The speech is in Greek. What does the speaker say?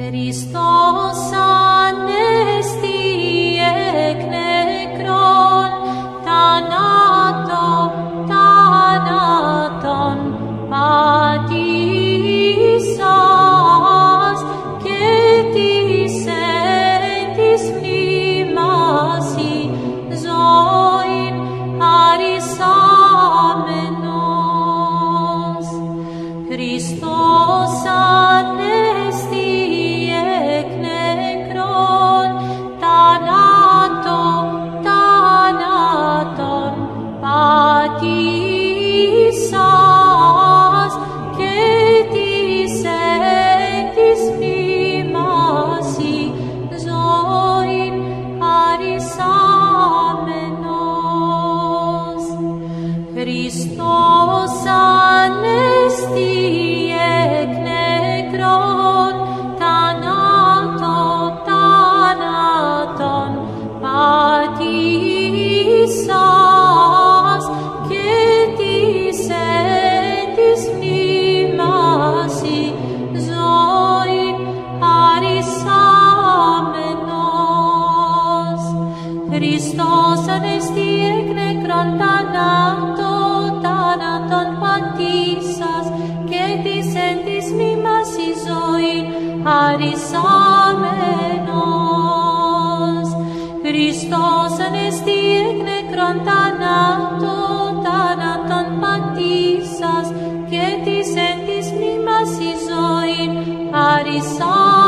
Χριστός ανέστη εκ νεκρών, θάνατον πατήσας και της εν της μνήμασι ζωήν χαρισάμενος. Χριστός ανέστη εκ νεκρών, θάνατον πατήσας και της εν της μνήμασι ζωήν χαρισάμενος. Χριστός ανέστη εκ νεκρών, θάνατον πατήσας και της εν της μνήμασι ζωήν χαρισάμενος. Χριστός ανέστη εκ νεκρών, θάνατον πατήσας και της εν της μνήμασι ζωήν χαρισάμενος. Χριστός ανέστη εκ νεκρών, θάνατον πατήσας και της εν της μνήμασι ζωήν χαρισάμενος.